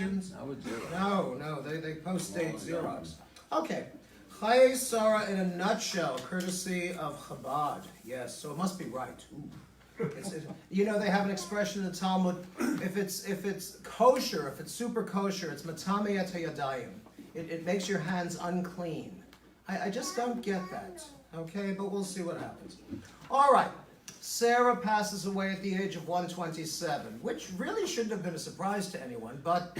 No, they post-date Xerox. Okay. Chaye Sarah in a nutshell, courtesy of Chabad. Yes, so it must be right. You know, they have an expression in the Talmud, if it's kosher, if it's super kosher, it's matame et hayadayim. It makes your hands unclean. I just don't get that. Okay, but we'll see what happens. All right. Sarah passes away at the age of 127, which really shouldn't have been a surprise to anyone, but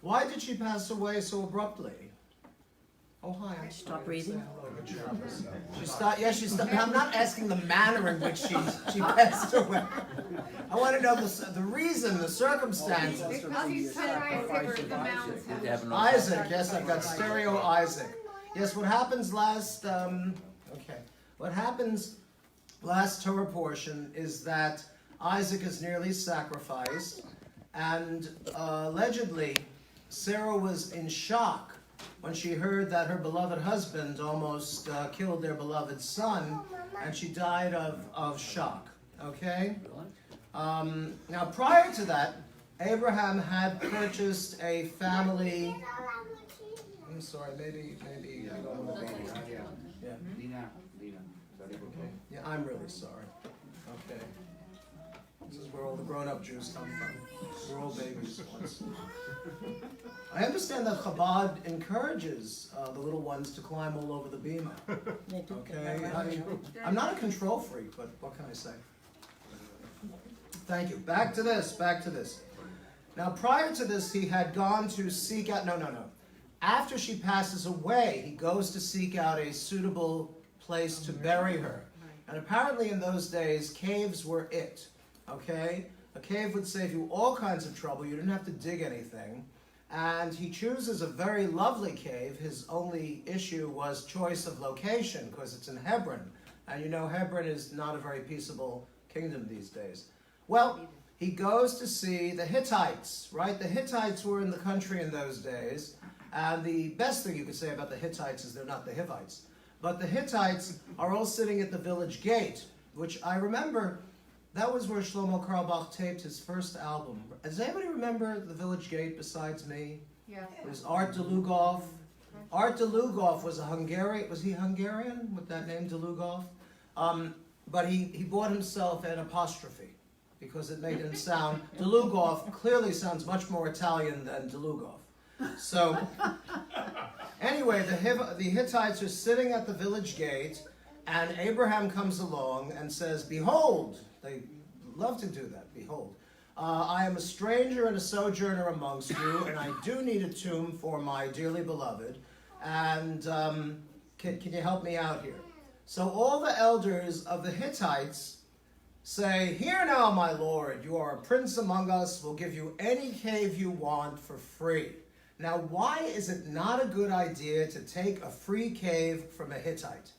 why did she pass away so abruptly? Oh, hi. I'm Stop breathing. She stopped. I'm not asking the manner in which she passed away. I want to know the reason, the circumstances. Because he's over the mountain. Isaac, yes, I've got stereo Isaac. Yes, what happens last Torah portion is that Isaac is nearly sacrificed, and allegedly Sarah was in shock when she heard that her beloved husband almost killed their beloved son, and she died of shock. Okay? Now, prior to that, Abraham had purchased a family. I'm sorry, maybe I don't know. Yeah. Yeah, I'm really sorry. Okay. This is where all the grown-up Jews come from. We're all babies once. I understand that Chabad encourages the little ones to climb all over the bima. Okay? I'm not a control freak, but what can I say? Thank you. Back to this. Now, prior to this, he had gone to seek out... No. After she passes away, he goes to seek out a suitable place to bury her. And apparently in those days, caves were it. Okay? A cave would save you all kinds of trouble. You didn't have to dig anything. And he chooses a very lovely cave. His only issue was choice of location, because it's in Hebron. And you know Hebron is not a very peaceable kingdom these days. Well, he goes to see the Hittites, right? The Hittites were in the country in those days. And the best thing you could say about the Hittites is they're not the Hivites. But the Hittites are all sitting at the village gate, which I remember, that was where Shlomo Carlebach taped his first album. Does anybody remember the village gate besides me? Yeah. It was Art Delugov. Art Delugov was a Hungarian. Was he Hungarian with that name, Delugov? But he bought himself an apostrophe because it made him sound, Delugov clearly sounds much more Italian than Delugov. So, anyway, the Hittites are sitting at the village gate, and Abraham comes along and says, "Behold," they love to do that, "Behold, I am a stranger and a sojourner amongst you, and I do need a tomb for my dearly beloved, and can you help me out here?" So all the elders of the Hittites say, "Here now, my lord, you are a prince among us, we'll give you any cave you want for free." Now, why is it not a good idea to take a free cave from a Hittite?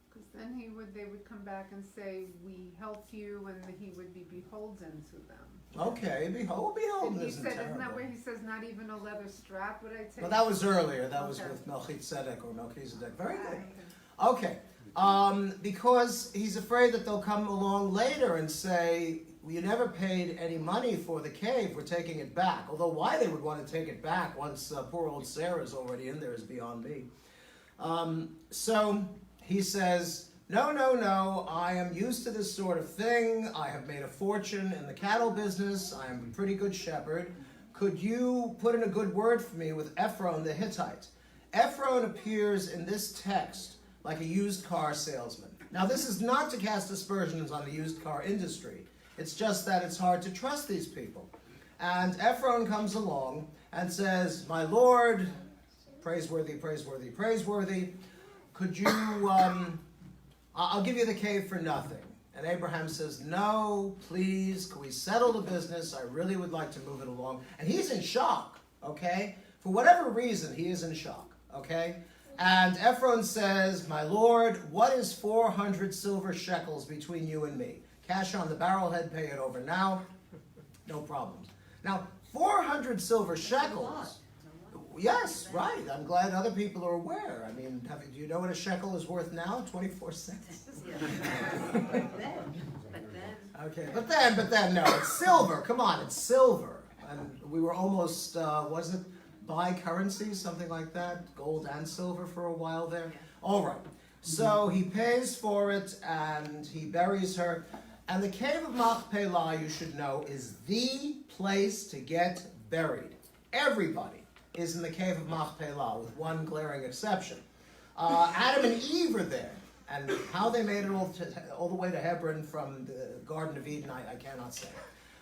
Because then they would come back and say, "We helped you," and he would be beholden to them. Okay, beholden isn't terrible. Isn't that where he says not even a leather strap would I take? Well, that was earlier. That was with Melchizedek or Melchizedek. Very good. Okay. Because he's afraid that they'll come along later and say, "You never paid any money for the cave, we're taking it back." Although why they would want to take it back once poor old Sarah's already in there is beyond me. So he says, No, I am used to this sort of thing. I have made a fortune in the cattle business. I am a pretty good shepherd. Could you put in a good word for me with Ephron the Hittite? Ephron appears in this text like a used car salesman. Now, this is not to cast aspersions on the used car industry. It's just that it's hard to trust these people. And Ephron comes along and says, "My lord, praiseworthy, could you, I'll give you the cave for nothing." And Abraham says, "No, please, can we settle the business? I really would like to move it along." And he's in shock, okay? For whatever reason, he is in shock, okay? And Ephron says, "My lord, what is 400 silver shekels between you and me? Cash on the barrelhead, pay it over now. No problems." Now, 400 silver shekels. Yes, right. I'm glad other people are aware. I mean, do you know what a shekel is worth now? 24 cents. But then. Okay, but then, no, it's silver. Come on, it's silver. and we were almost, was it buy currency, something like that, gold and silver for a while there. All right, so he pays for it and he buries her. And the cave of Machpelah, you should know, is the place to get buried. Everybody is in the cave of Machpelah, with one glaring exception. Adam and Eve are there, and how they made it all the way to Hebron from the Garden of Eden, I cannot say.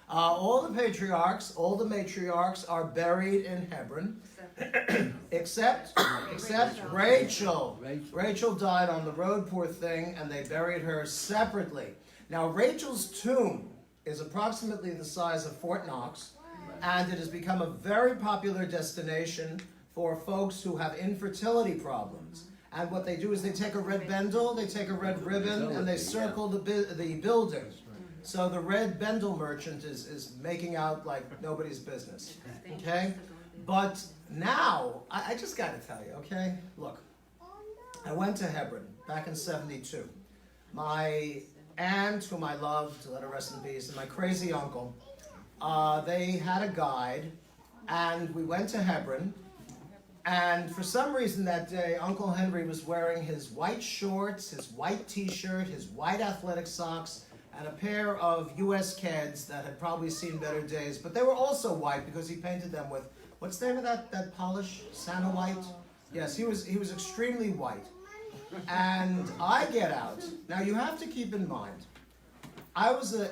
All the patriarchs, all the matriarchs are buried in Hebron, except Rachel. Rachel died on the road, poor thing, and they buried her separately. Now, Rachel's tomb is approximately the size of Fort Knox, and it has become a very popular destination for folks who have infertility problems. And what they do is they take a red bendel, they take a red ribbon, and they circle the building. So the red bendel merchant is making out like nobody's business, okay? But now, I just got to tell you, okay? Look, I went to Hebron back in '72. My aunt, whom I loved, to let her rest in peace, and my crazy uncle, they had a guide, and we went to Hebron, and for some reason that day, Uncle Henry was wearing his white shorts, his white t-shirt, his white athletic socks, and a pair of US Keds that had probably seen better days, but they were also white because he painted them with, what's the name of that polish? Santa White? Yes, he was extremely white. And I get out. Now you have to keep in mind,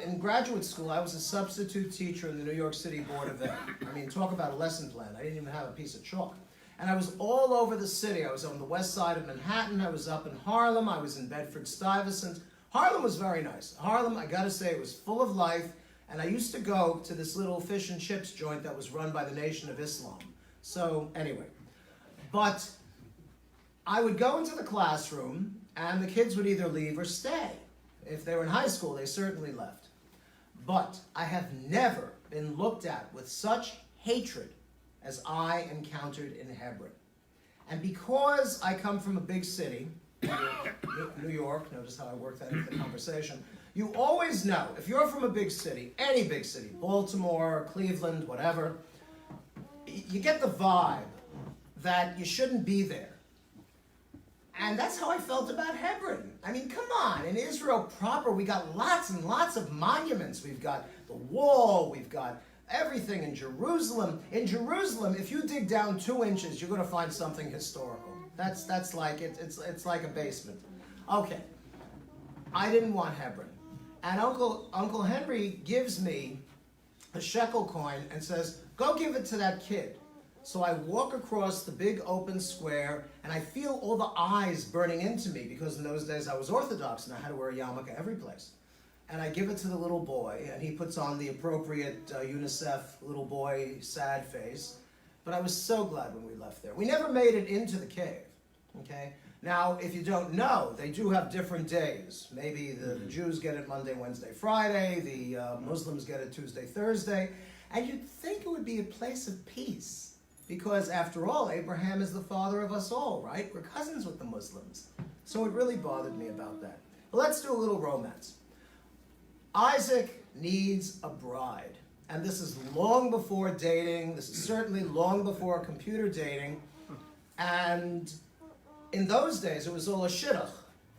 in graduate school, I was a substitute teacher in the New York City Board of Ed. I mean, talk about a lesson plan. I didn't even have a piece of chalk. And I was all over the city. I was on the west side of Manhattan. I was up in Harlem. I was in Bedford-Stuyvesant. Harlem was very nice. Harlem, I gotta say, it was full of life. And I used to go to this little fish and chips joint that was run by the Nation of Islam. So, anyway. But I would go into the classroom, and the kids would either leave or stay. If they were in high school, they certainly left. But I have never been looked at with such hatred as I encountered in Hebron. And because I come from a big city, New York, notice how I worked that into the conversation, you always know, if you're from a big city, any big city, Baltimore, Cleveland, whatever, you get the vibe that you shouldn't be there. And that's how I felt about Hebron. I mean, come on, in Israel proper, we got lots and lots of monuments. We've got the wall, we've got everything in Jerusalem. In Jerusalem, if you dig down 2 inches, you're going to find something historical. That's like, it's like a basement. Okay, I didn't want Hebron. And Uncle Henry gives me a shekel coin and says, go give it to that kid. So I walk across the big open square, and I feel all the eyes burning into me, because in those days I was Orthodox and I had to wear a yarmulke every place. And I give it to the little boy, and he puts on the appropriate UNICEF little boy sad face. But I was so glad when we left there. We never made it into the cave, okay? Now, if you don't know, they do have different days. Maybe the Jews get it Monday, Wednesday, Friday. The Muslims get it Tuesday, Thursday. And you'd think it would be a place of peace. Because after all, Abraham is the father of us all, right? We're cousins with the Muslims. So it really bothered me about that. But let's do a little romance. Isaac needs a bride. And this is long before dating. This is certainly long before computer dating. And in those days, it was all a shidduch,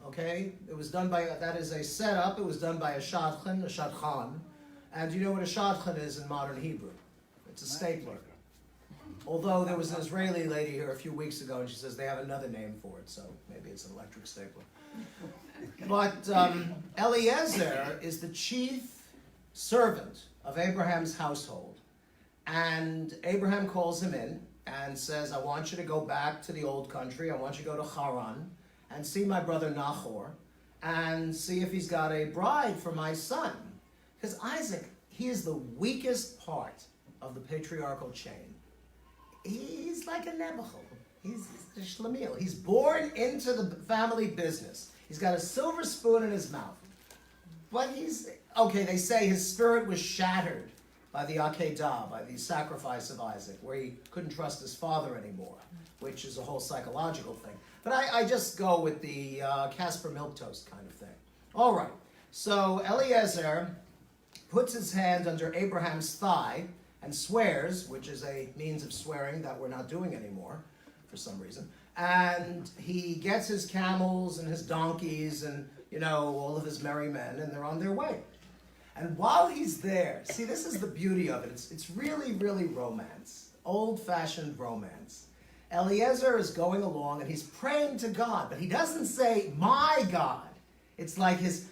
okay? It was done by, that is a setup. It was done by a shadchan. And you know what a shadchan is in modern Hebrew? It's a stapler. Although there was an Israeli lady here a few weeks ago, and she says they have another name for it, so maybe it's an electric stapler. But Eliezer is the chief servant of Abraham's household. And Abraham calls him in and says, I want you to go back to the old country. I want you to go to Haran and see my brother Nahor and see if he's got a bride for my son. Because Isaac, he is the weakest part of the patriarchal chain. He's like a Nebuchadnezzar. He's a Shlemiel. He's born into the family business. He's got a silver spoon in his mouth. But okay, they say his spirit was shattered by the Akedah, by the sacrifice of Isaac, where he couldn't trust his father anymore, which is a whole psychological thing. But I just go with the Casper milquetoast kind of thing. All right, so Eliezer puts his hand under Abraham's thigh, and swears, which is a means of swearing that we're not doing anymore for some reason. And he gets his camels and his donkeys and, all of his merry men, and they're on their way. And while he's there, see, this is the beauty of it. It's really, really romance, old-fashioned romance. Eliezer is going along and he's praying to God, but he doesn't say, my God. It's like his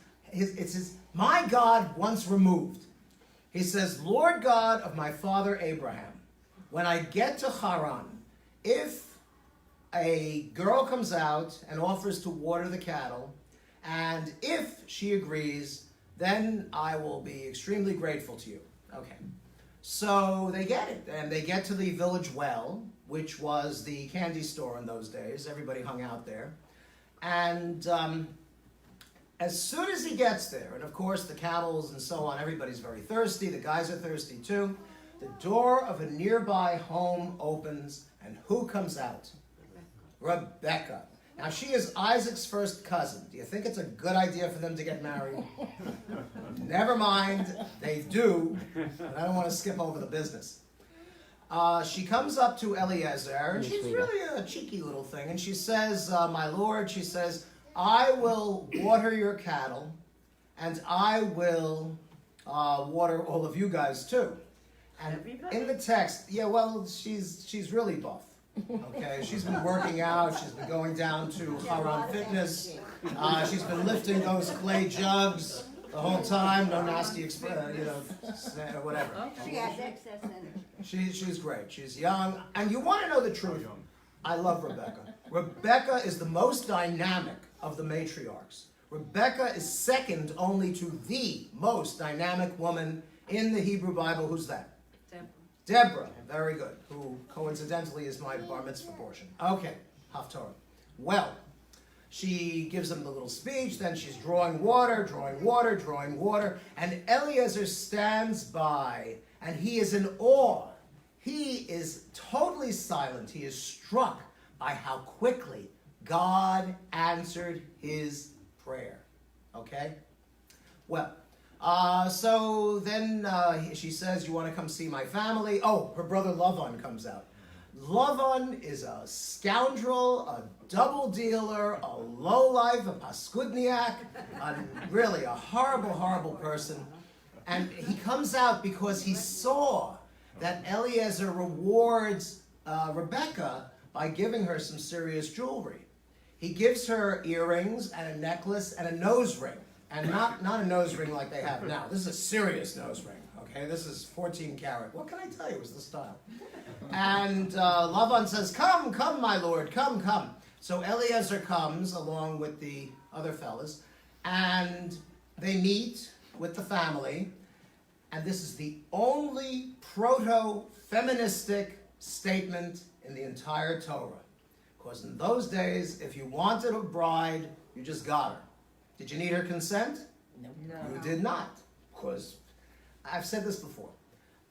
my God once removed. He says, Lord God of my father Abraham, when I get to Haran, if a girl comes out and offers to water the cattle, and if she agrees, then I will be extremely grateful to you. Okay. So they get it, and they get to the village well, which was the candy store in those days. Everybody hung out there. And as soon as he gets there, and of course the camels and so on, everybody's very thirsty. The guys are thirsty too. The door of a nearby home opens, and who comes out? Rebecca. Now, she is Isaac's first cousin. Do you think it's a good idea for them to get married? Never mind, they do, but I don't want to skip over the business. She comes up to Eliezer, and she's really a cheeky little thing, and she says, my lord, she says, I will water your cattle, and I will water all of you guys too. And in the text, she's really buff. Okay, she's been working out. She's been going down to Haran Fitness. She's been lifting those clay jugs the whole time. No nasty, whatever. She has excess energy. She's great. She's young, and you want to know the truth. I love Rebecca. Rebecca is the most dynamic of the matriarchs. Rebecca is second only to the most dynamic woman in the Hebrew Bible. Who's that? Deborah, very good, who coincidentally is my bar mitzvah portion. Okay, Haftorah. Well, she gives them the little speech, then she's drawing water, and Eliezer stands by, and he is in awe. He is totally silent. He is struck by how quickly God answered his prayer. Okay? Well, so then she says, you want to come see my family? Oh, her brother Lavan comes out. Lavan is a scoundrel, a double dealer, a lowlife, a paskudniak, really a horrible, horrible person. And he comes out because he saw that Eliezer rewards Rebecca by giving her some serious jewelry. He gives her earrings and a necklace and a nose ring. And not a nose ring like they have now. This is a serious nose ring, okay? This is 14 karat. What can I tell you? It was the style. And Lavan says, come, my lord, come. So Eliezer comes along with the other fellas, and they meet with the family, and this is the only proto-feministic statement in the entire Torah. Because in those days, if you wanted a bride, you just got her. Did you need her consent? No. You did not. Because I've said this before.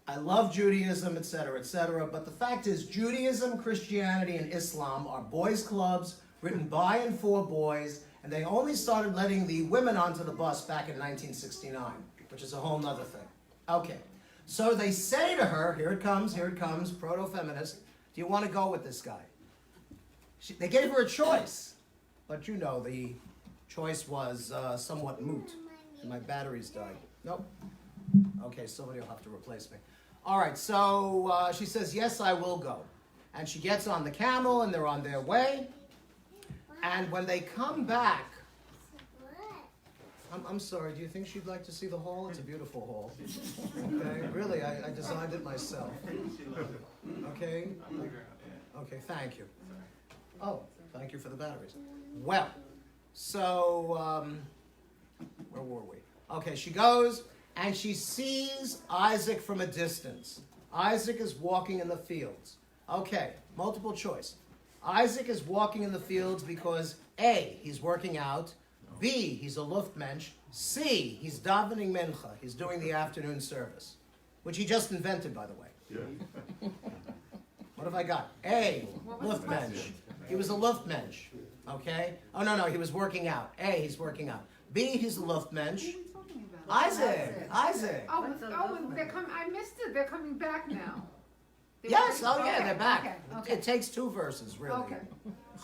I love Judaism, etc., but the fact is Judaism, Christianity, and Islam are boys' clubs written by and for boys, and they only started letting the women onto the bus back in 1969, which is a whole nother thing. Okay, so they say to her, here it comes, proto-feminist, do you want to go with this guy? They gave her a choice, but the choice was somewhat moot, and my batteries died. Nope. Okay, somebody will have to replace me. All right, so she says, yes, I will go. And she gets on the camel, and they're on their way. And when they come back, I'm sorry, do you think she'd like to see the hall? It's a beautiful hall. Okay, really, I designed it myself. Okay? Okay, thank you. Oh, thank you for the batteries. Well, so, where were we? Okay, she goes, and she sees Isaac from a distance. Isaac is walking in the fields. Okay, multiple choice. Isaac is walking in the fields because A, he's working out, B, he's a luftmensch, C, he's davening mincha, he's doing the afternoon service, which he just invented, by the way. Yeah. What have I got? A, luftmensch. He was a luftmensch, okay? Oh, no, he was working out. A, he's working out. B, he's a luftmensch. What are we talking about? Isaac. Oh, they're coming, I missed it, they're coming back now. Yes, oh yeah, Okay, they're back. okay. It takes 2 verses, really. Okay.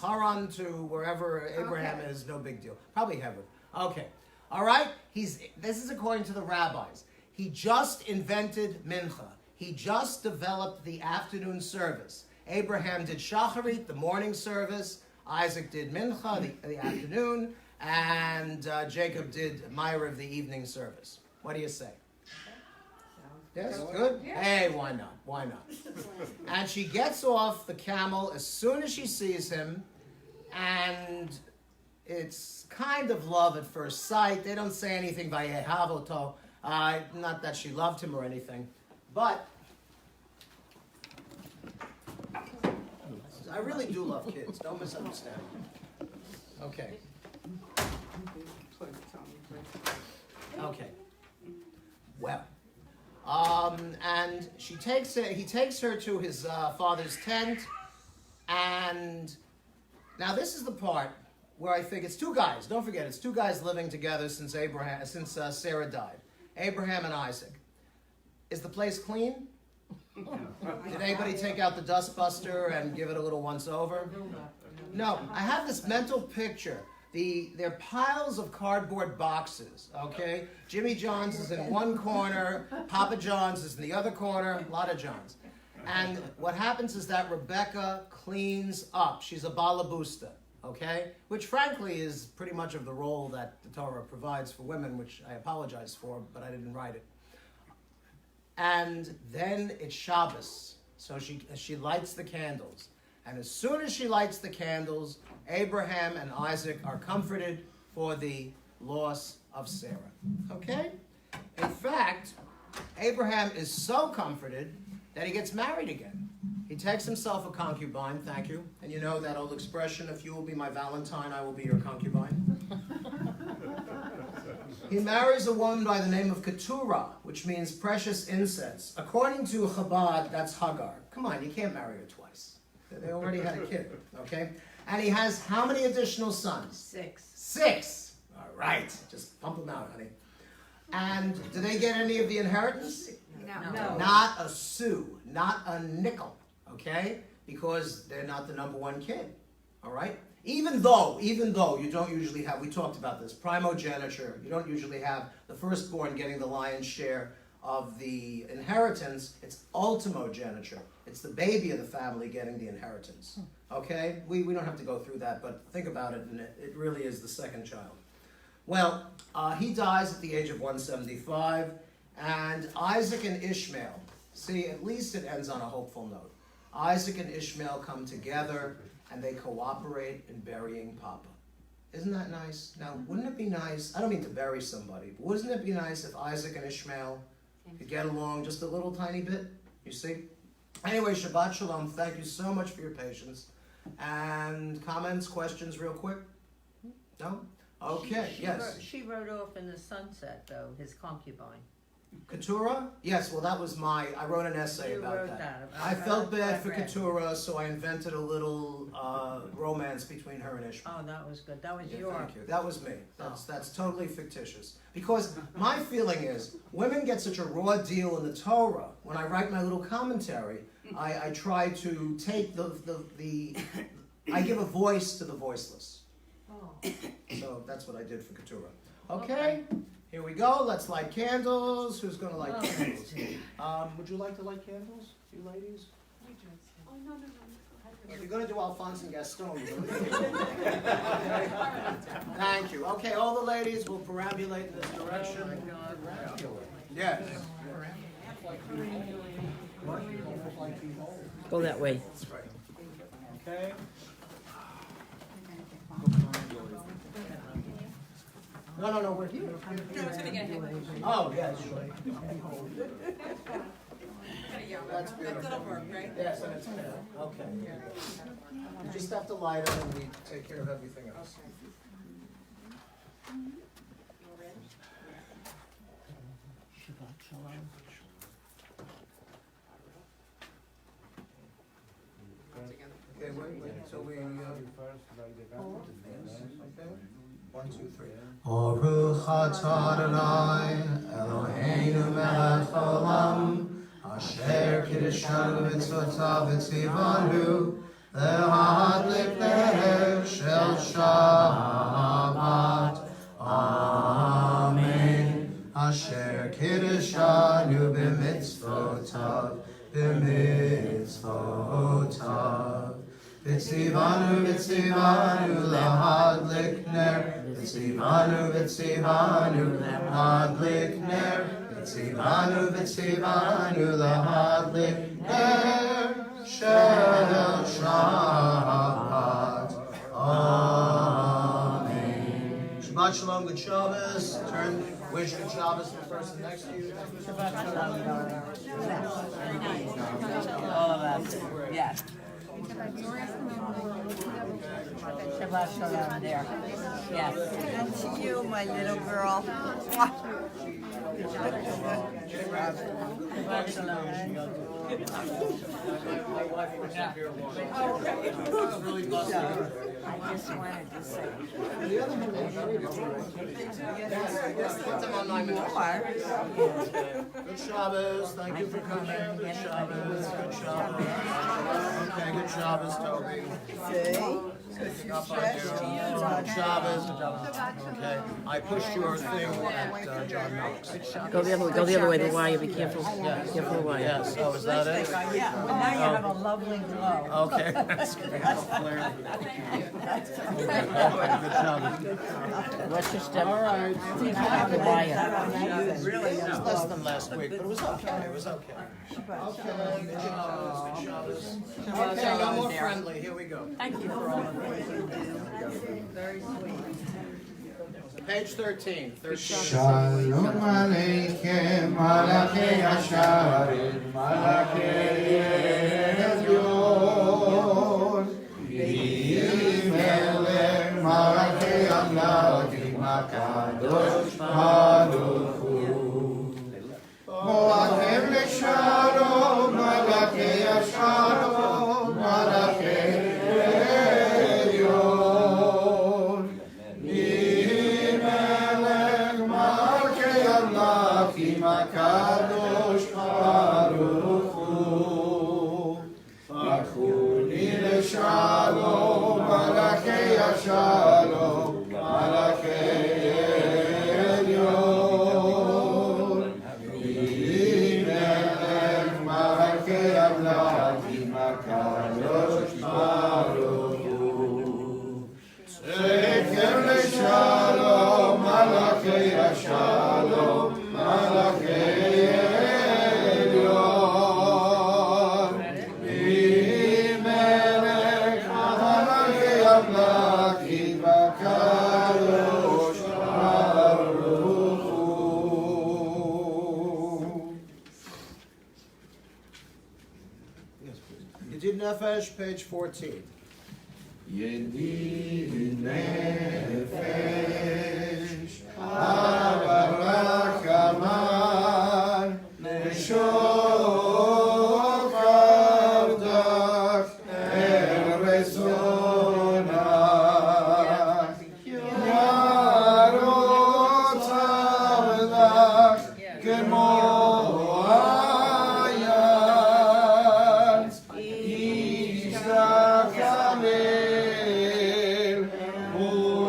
Haran to wherever Abraham Okay. is, no big deal. Probably Hebron. Okay. All right? This is according to the rabbis. He just invented mincha. He just developed the afternoon service. Abraham did shacharit, the morning service. Isaac did mincha, the afternoon. And Jacob did Ma'ariv, the evening service. What do you say? Yes, good? Hey, why not? Why not? And she gets off the camel as soon as she sees him, and it's kind of love at first sight. They don't say anything by Yehavoto, not that she loved him or anything, but I really do love kids. Don't misunderstand. Okay. Okay. Well. And he takes her to his father's tent, and now this is the part where I think it's 2 guys. Don't forget, it's 2 guys living together since Sarah died. Abraham and Isaac. Is the place clean? Did anybody take out the dustbuster and give it a little once over? No. I have this mental picture. They're piles of cardboard boxes, okay? Jimmy John's is in one corner, Papa John's is in the other corner, a lot of Johns. And what happens is that Rebecca cleans up. She's a balabusta, okay? Which frankly is pretty much of the role that the Torah provides for women, which I apologize for, but I didn't write it. And then it's Shabbos, so she lights the candles. And as soon as she lights the candles, Abraham and Isaac are comforted for the loss of Sarah. Okay? In fact, Abraham is so comforted that he gets married again. He takes himself a concubine, thank you. And you know that old expression, if you will be my Valentine, I will be your concubine. He marries a woman by the name of Keturah, which means precious incense. According to Chabad, that's Hagar. Come on, you can't marry her twice. They already had a kid, okay? And he has how many additional sons? 6. 6. All right. Just pump them out, honey. And do they get any of the inheritance? No. Not a sou, not a nickel, okay? Because they're not the number 1 kid, all right? Even though you don't usually have, we talked about this, primogeniture, you don't usually have the firstborn getting the lion's share of the inheritance, it's ultimogeniture. It's the baby of the family getting the inheritance. Okay? We don't have to go through that, but think about it, and it really is the second child. Well, he dies at the age of 175, and Isaac and Ishmael, see, at least it ends on a hopeful note. Isaac and Ishmael come together, and they cooperate in burying Papa. Isn't that nice? Now, wouldn't it be nice, I don't mean to bury somebody, but wouldn't it be nice if Isaac and Ishmael could get along just a little tiny bit? You see? Anyway, Shabbat Sholom, thank you so much for your patience. And comments, questions real quick? No? Okay, yes. She rode off in the sunset, though, his concubine. Keturah? Yes, well that was I wrote an essay about that. I felt bad for Keturah, so I invented a little romance between her and Ishmael. Oh, that was good. That was Thank you. That was me. That's totally fictitious. Because my feeling is, women get such a raw deal in the Torah. When I write my little commentary, I try to take I give a voice to the voiceless. So that's what I did for Keturah. Okay. Here we go. Let's light candles. Who's going to light candles? Would you like to light candles, you ladies? Oh, no. If you're going to do Alphonse and Gaston, you're going to do Thank you. Okay, all the ladies will perambulate in this direction. Yes. Go that way. Okay. No, we're here. Oh, yes. That's beautiful. That'll work, right? Yes, and it's fair. Okay. You just have to light it and we take care of everything else. Okay, wait, so we, okay. 1, 2, 3. Baruch atah Adonai Eloheinu melech haolam asher kiddushanu b'mitzvotav v'tzivanu lehadlik ner shel Shabbat. Amen. Asher kiddushanu b'mitzvotav Vitzivanu, vitzivanu, lahadlik ner. Vitzivanu, vitzivanu, lahadlik ner. Vitzivanu, vitzivanu, lahadlik ner. Shel Shabbat. Amen. Shabbat Shalom, good Shabbos. Turn, wish good Shabbos to the person next to you. Shabbat Shalom. All of us. Yes. Shabbat Shalom there. Yes. And to you, my little girl. Shabbat Shalom. I just wanted to say. Put them on my Good Shabbos. Thank you for coming. Good Shabbos. Good Shabbos. Okay, good Shabbos, Toby. Good Shabbos. Okay. I pushed your thing at John Knox. Go the other way, the wire, be careful. Yes. Careful the wire. Yes. Oh, is that it? Yeah, but now you have a lovely glow. Okay. That's great. Good Shabbos. Watch your step. All right. The wire. Really, It was less than last week, but it was okay. It was okay. Okay. Good Shabbos. Okay, no more friendly. Here we go. Thank you for all of it you do. Very sweet. Page 13. Shalom Aleichem, Malachei Hasharim, Malachei Elyon, V'yimelech Malachei Amlakim, HaKadosh Baruch Hu. Moachem leShalom, Malachei Hashalom, Malachei Elyon, V'yimelech Malachei Amlakim, HaKadosh Baruch Hu. V'chuni leShalom, Malachei Hashalom, Malachei Elyon, V'yimelech Malachei Amlakim, HaKadosh Baruch Hu. Sefer leShalom, Malachei Hashalom, Malachei Elyon, V'yimelech Malachei Amlakim, HaKadosh Baruch Hu. Yes, please. Yedid Nefesh, page 14. Yedid Nefesh, Abarak Amar, Neshokar Dak, Eresonach, Yarot Avlach, Kemo Ayat, Yisrach Amel, Ularach,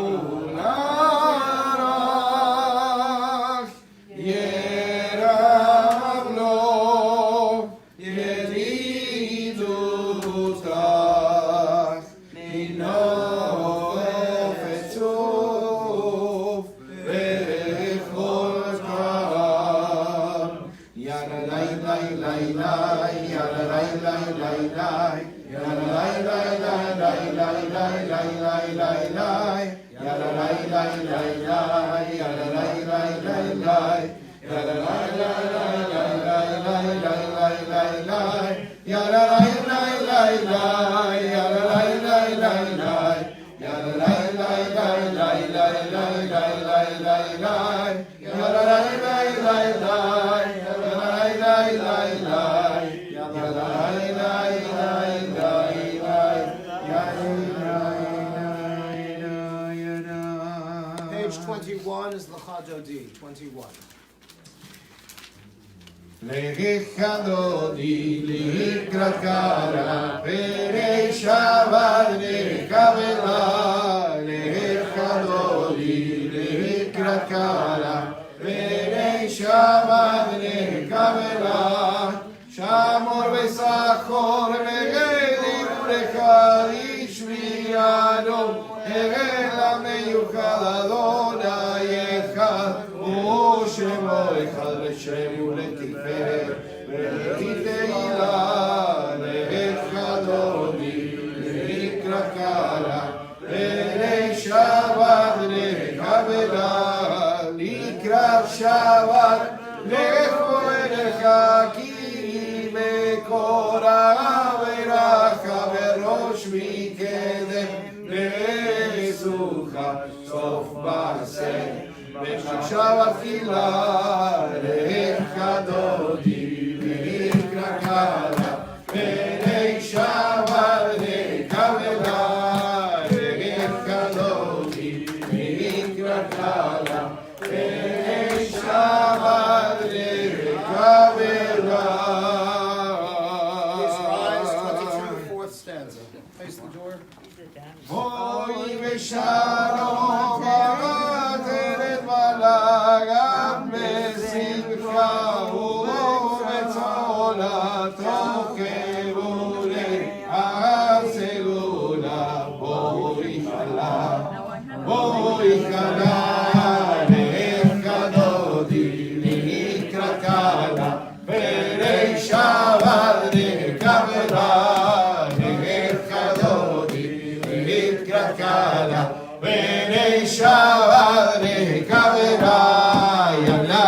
Yerav Lo, Yedidutach, Minof Etzuf, Vechol Zman, Yalalai Lai Lai Lai, Yalalai Lai Lai Lai, Yalalai Lai Lai Lai Lai Lai Lai Lai Lai Lai, Yalalai Lai Lai Lai, Yalalai Lai Lai Lai, Yalalai Lai Lai Lai Lai Lai Lai Lai Lai, Yalalai Lai Lai Lai, Yalalai Lai Lai Lai, Yalalai Lai Lai Lai Lai Lai Lai Lai Lai Lai, Yalalai Lai Lai Lai, Yalalai Lai Lai Lai, Yalalai Lai Lai Lai Lai, Yalalai Lai Lai Lai. Page 21 is L'cha Dodi, 21. Lecha Dodi likrat kala perei Shabbat nekavela. Lecha Dodi likrat kala perei Shabbat nekavela. Shamor vesachor vegedi urecha ishmiano. Egela meyuchad Adonai echad u'shemo echad v'shemu letiferet v'letiteila lecha Dodi likrat kala perei Shabbat nekavela. Likrat Shabbat lecho elecha ki mekora v'racha v'rosh mikedem lesucha sof b'aseh v'shavat tchila lecha Dodi likrat kala perei Shabbat nekavela. Lecha Dodi likrat kala perei Shabbat nekavela. Please rise, 22, fourth stanza. Face the door. Hoy besharom v'ateret malagam besimcha u'betzora tochevule ha'selula boi chala lecha Dodi likrat kala perei Shabbat nekavela. Lecha Dodi likrat kala perei Shabbat nekavela. Ya la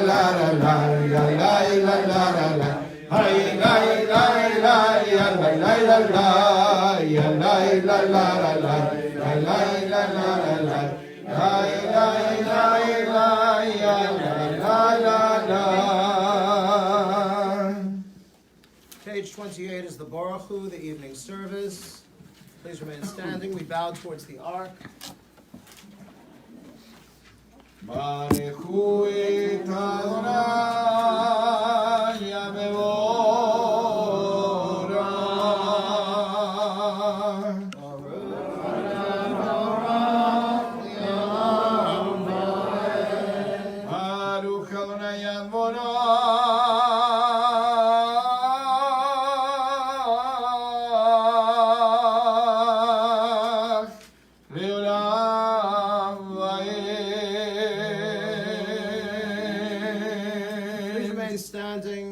la la la ya la la la la hay la la la ya la la la ya la la la la ya la la la la hay la la la ya la la la. Page 28 is the Baruch Hu, the evening service. Please remain standing. We bow towards the ark. Barechu et Adonai Yamevorah. Baruch Adonai Yadvorah Leolam Please remain standing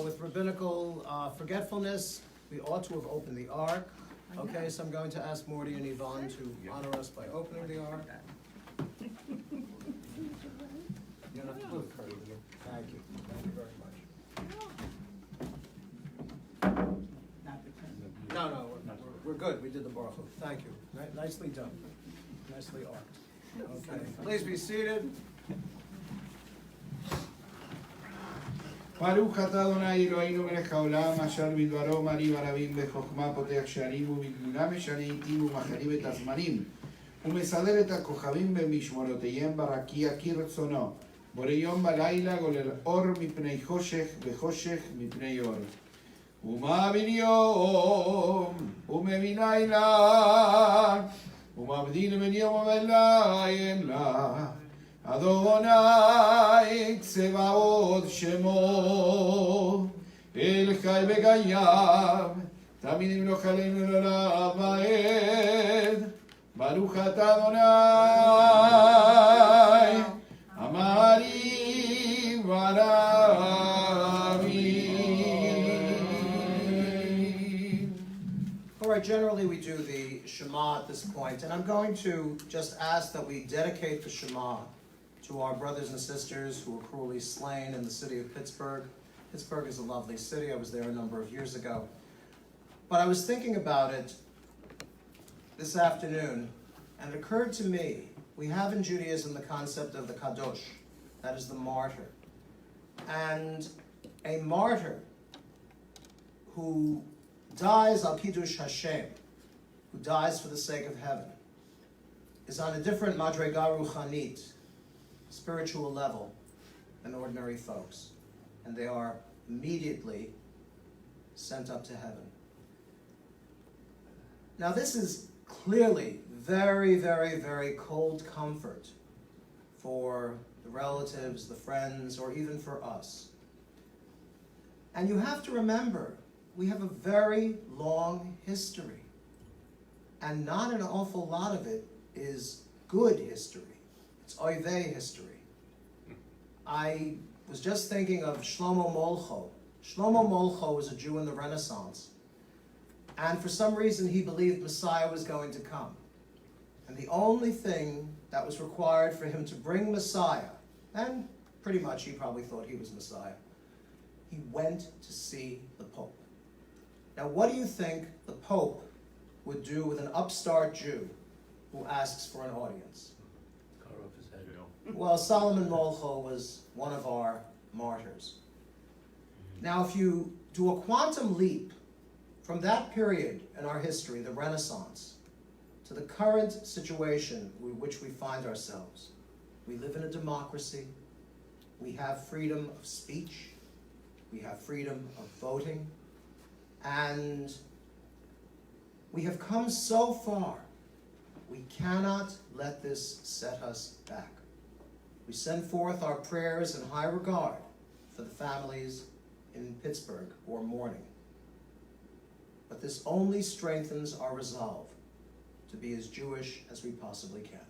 with rabbinical forgetfulness. We ought to have opened the ark. Okay, so I'm going to ask Morty and Yvonne to honor us by opening the ark. You don't have to move, Kurt. Thank you. Thank you very much. No, we're good. We did the Baruch Hu. Thank you. Nicely done. Nicely arced. Okay. Please be seated. ברוך אתה אדוני אלוהינו מלך העולם אשר בדברו מרים הרבים בחוכמה פותח שערים ובגלולה משנה עיתים ומחליף את הזמנים ומסדר את הכוכבים במשמורותיהם ברקיע כרצונו בורא יום בלילה גולל אור מפני חושך וחושך מפני אור ומאבין יום ומבין לילה ומבדיל בין יום ובין לילה אדוני צבאות שמו אל חי וגייו תמיד ימלוך עלינו לעולם ועד ברוך אתה אדוני אמרי ורבי. All right, generally we do the Shema at this point, and I'm going to just ask that we dedicate the Shema to our brothers and sisters who were cruelly slain in the city of Pittsburgh. Pittsburgh is a lovely city. I was there a number of years ago. But I was thinking about it this afternoon, and it occurred to me, we have in Judaism the concept of the Kadosh, that is the martyr. And a martyr who dies al Kiddush Hashem, who dies for the sake of heaven, is on a different madrega ruchanit, spiritual level, than ordinary folks. And they are immediately sent up to heaven. Now this is clearly very, very, very cold comfort for the relatives, the friends, or even for us. And you have to remember, we have a very long history. And not an awful lot of it is good history. It's oivei history. I was just thinking of Shlomo Molcho. Shlomo Molcho was a Jew in the Renaissance. And for some reason he believed Messiah was going to come. And the only thing that was required for him to bring Messiah, and pretty much he probably thought he was Messiah, he went to see the Pope. Now what do you think the Pope would do with an upstart Jew who asks for an audience? Cut off his head. Well, Solomon Molcho was one of our martyrs. Now if you do a quantum leap from that period in our history, the Renaissance, to the current situation in which we find ourselves, we live in a democracy, we have freedom of speech, we have freedom of voting, and we have come so far, we cannot let this set us back. We send forth our prayers in high regard for the families in Pittsburgh who are mourning. But this only strengthens our resolve to be as Jewish as we possibly can.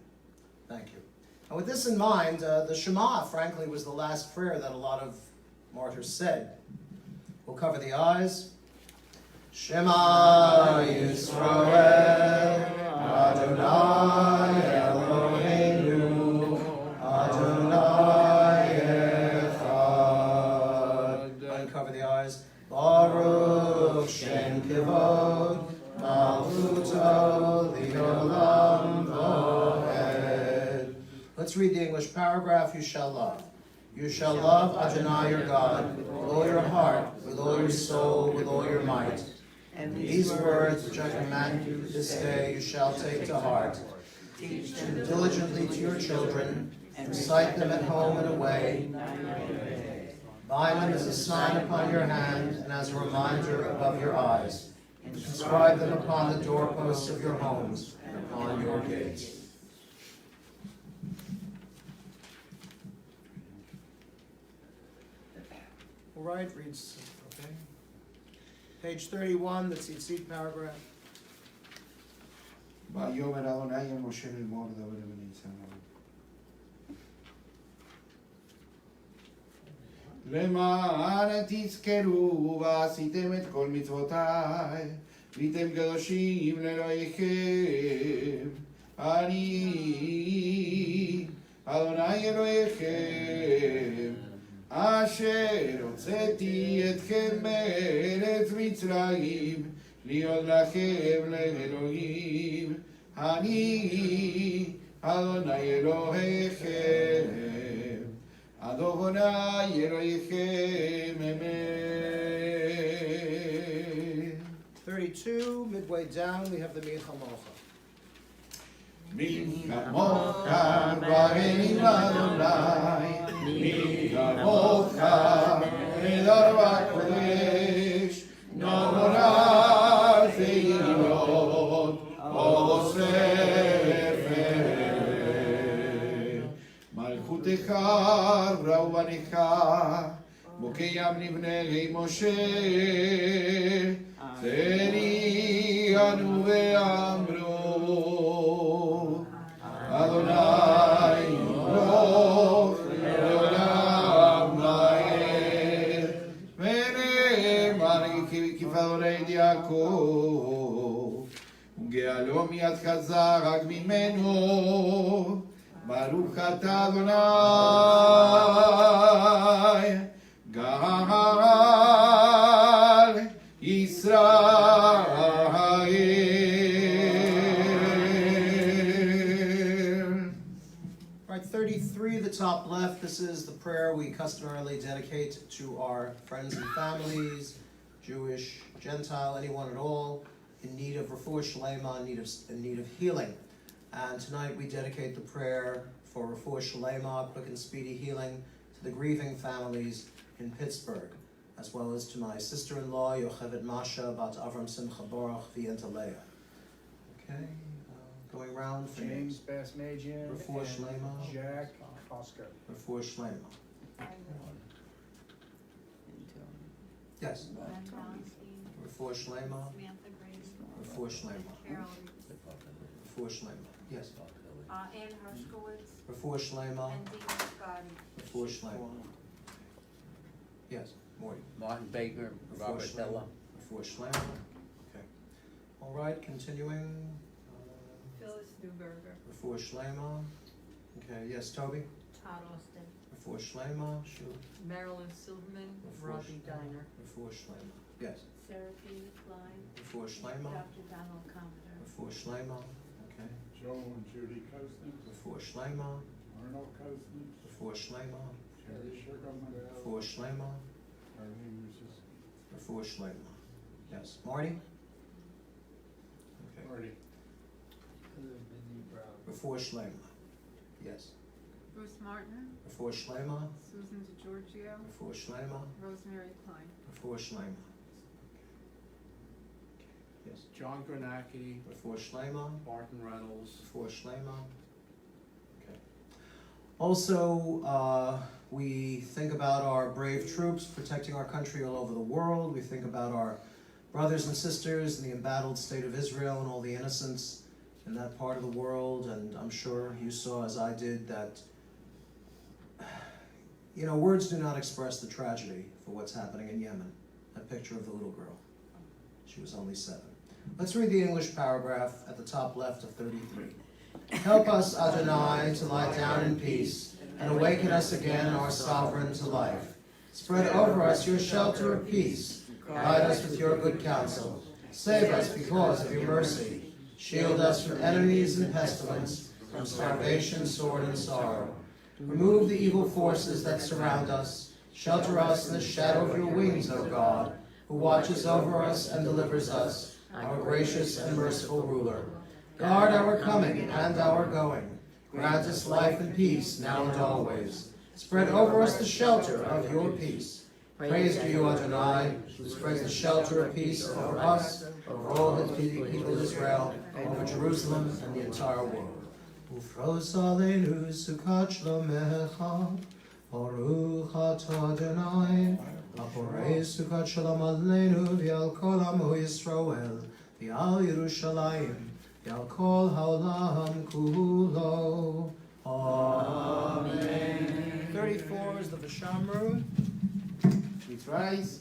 Thank you. And with this in mind, the Shema, frankly, was the last prayer that a lot of martyrs said. We'll cover the eyes. Shema Yisrael, Adonai Eloheinu, Adonai Echad. Uncover the eyes. Baruch Shem Kivod, Malchuto L'Olam Voed. Let's read the English paragraph. You shall love. You shall love Adonai your God with all your heart, with all your soul, with all your might. And these words which I command you this day you shall take to heart. Teach them diligently to your children, and recite them at home and away. Bind them as a sign upon your hand and as a reminder above your eyes. Inscribe them upon the doorposts of your homes and upon your gates. All right, reads, okay. Page 31, the tzitzit paragraph. ויאמר אדוני אל משה לאמור דבר אל בני ישראל. למען תזכרו ועשיתם את כל מצוותיי, והייתם קדושים לאלוהיכם. אני אדוני אלוהיכם, אשר הוצאתי אתכם מארץ מצרים, להיות לכם לאלוהים. אני אדוני אלוהיכם, אדוני אלוהיכם אמת. 32, midway down, we have the Milchamocha. מי כמוך דברים לאדוני, מי כמוך נדר וקודש, נורא תהילות עושה פלא. מלכותך רבנך, בוקיים לבני משה, צריענו ואמרו Adonai Yimloch Leolam Laed ונאמר כפדוני יעקב וגאלו מיד חזק רק ממנו ברוך אתה אדוני גאל ישראל. Right, 33, the top left, this is the prayer we customarily dedicate to our friends and families, Jewish, Gentile, anyone at all, in need of refuah shlema, in need of healing. And tonight we dedicate the prayer for Refuah Shalema, quick and speedy healing to the grieving families in Pittsburgh, as well as to my sister-in-law, Yocheved Masha, Bat Avram Simcha Baruch, V'yenta Leah. Okay, going round for James Basmajian Refuah Shalema. and Jack Oscar. Refuah Shalema. Yes. Refuah Shalema. Refuah Shalema. Refuah Shalema. Yes. Ann Hershkowitz Refuah Shalema. and Dean Scotty. Refuah Shalema. Yes. Morty. Martin Baker, Refuah Robert Shalema. Della. Refuah Shalema. Okay. All right. Continuing. Phyllis Newberger. Refuah Shalema. Okay. Yes. Toby. Todd Austin. Refuah Shalema. Sure. Marilyn Silverman. Robbie Diner. Refuah Shalema. Yes. Seraphina Klein. Refuah Shalema. Dr. Donald Commodore. Refuah Shalema. Okay. Joe and Judy Cousins, Refuah Shalema. Arnold Cousins, Refuah Shalema. Terry Sugarman, Refuah Shalema. Arlene Rusis, Refuah Shalema. Yes. Marty. Okay. Marty. Refuah Shalema. Yes. Bruce Martin, Refuah Shalema. Susan DeGiorgio, Refuah Shalema. Rosemary Klein. Refuah Shalema. Yes. John Granacki, Refuah Shalema. Martin Reynolds. Refuah Shalema. Okay. Also, we think about our brave troops protecting our country all over the world. We think about our brothers and sisters in the embattled state of Israel and all the innocents in that part of the world. And I'm sure you saw, as I did, that, you know, words do not express the tragedy for what's happening in Yemen. That picture of the little girl. She was only 7. Let's read the English paragraph at the top left of 33. Help us, Adonai, to lie down in peace, and awaken us again, our sovereign, to life. Spread over us your shelter of peace. Guide us with your good counsel. Save us because of your mercy. Shield us from enemies and pestilence, from starvation, sword, and sorrow. Remove the evil forces that surround us. Shelter us in the shadow of your wings, O God, who watches over us and delivers us, our gracious and merciful ruler. Guard our coming and our going. Grant us life and peace now and always. Spread over us the shelter of your peace. Praise to you, Adonai, who spreads the shelter of peace over us, over all the people of Israel, over Jerusalem and the entire world. Ufros aleinu sukat shlomecha, baruch atah Adonai, aporei sukat shalom aleinu v'al kol amo Yisrael, v'al Yerushalayim, v'al kol haolam kulo. Amen. 34 is the Vishamru. Please rise.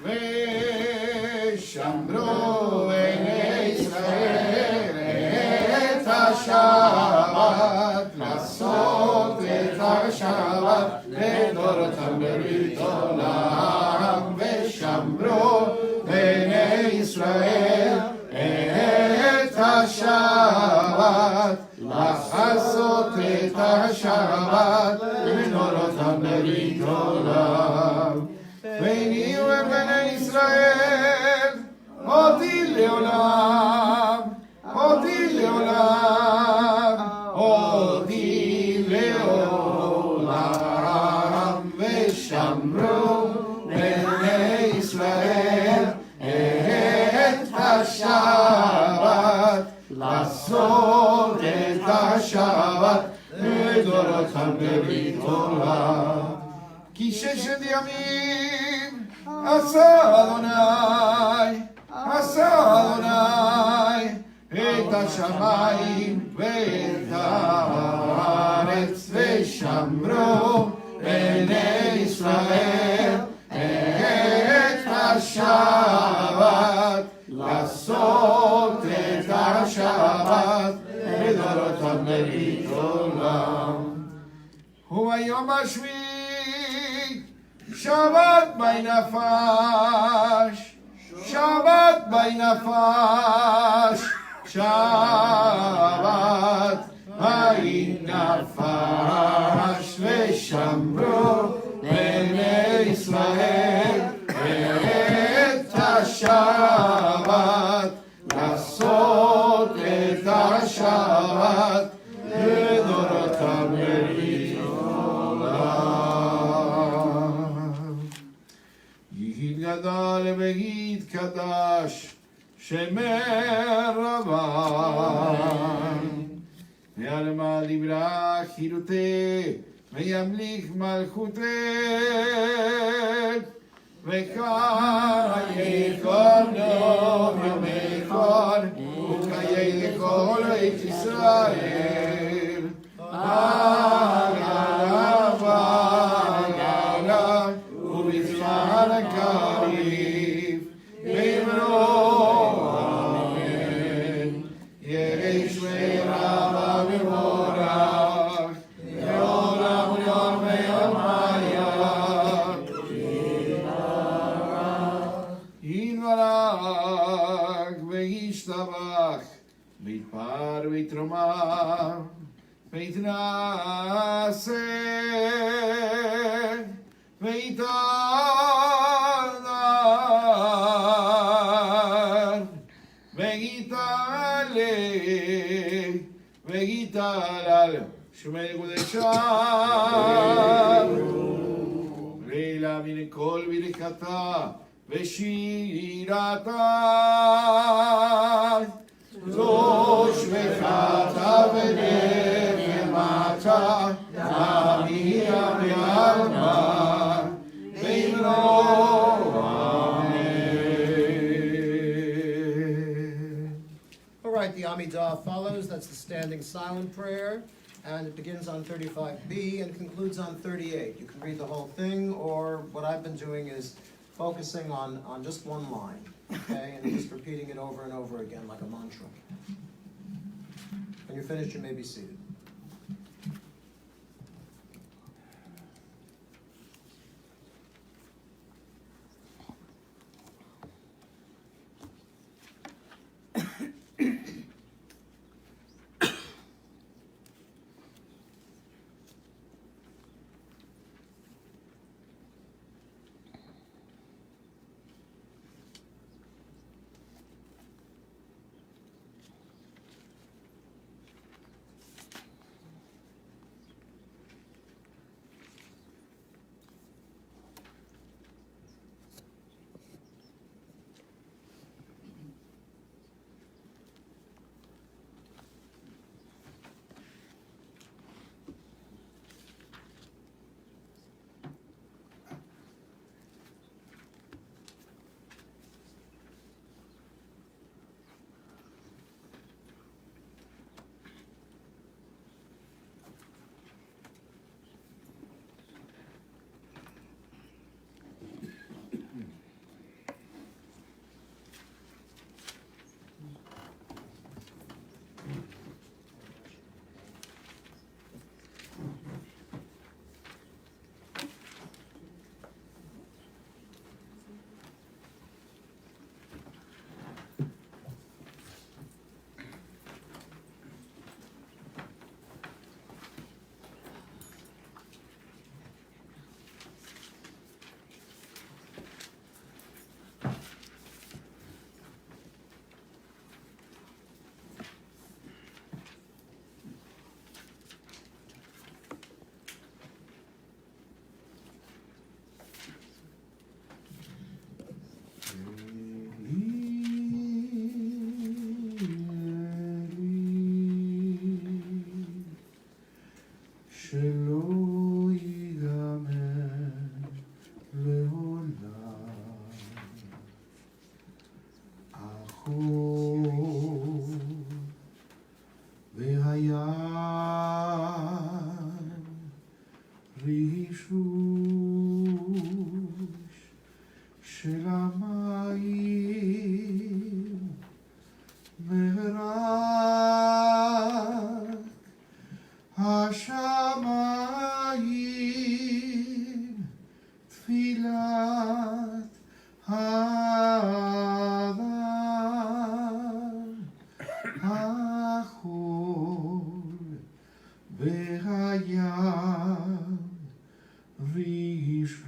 V'shamru b'nei Yisrael et ha-Shabbat, לעשות את השבת לדורותם ברית עולם. ושמרו בני ישראל את השבת, לעשות את השבת לדורותם ברית עולם. ביני ובני ישראל אותי לעולם, אותי לעולם, אותי לעולם. ושמרו בני ישראל את השבת, לעשות את השבת לדורותם ברית עולם. כי 6 ימים עשה אדוני, עשה אדוני את השמיים ואת הארץ. ושמרו בני ישראל את השבת, לעשות את השבת לדורותם ברית עולם. הוא היום השביעי, שבת בי נפש, שבת בי נפש, שבת בי נפש. ושמרו בני ישראל את השבת, לעשות את מקדש שמר רבן ועלמא דיברה חירותי וימליך מלכותי וחיי כל יומי כל וחיי לכל בית ישראל הגלה ובזמן הקריב באמרו אמן יהי שמי רבא מבורך לעולם ולעולם ויומיה יתברך וישתבח ויתפאר ויתרומם ויתנשא ויתהדר ויתעלה ויתהלל שמי קודשם לילה מן כל ברכתה ושירתה זו שמחתה ונחמתה נביאה ועלמה באמרו אמן. All right, the Amidah follows. That's the standing silent prayer. And it begins on 35b and concludes on 38. You can read the whole thing, or what I've been doing is focusing on just one line, okay? And just repeating it over and over again like a mantra. When you're finished, you may be seated. שלא ייגמר לעולם. החור והים רישוש של המים ורק השמיים תפילת האדם החול והים רישוש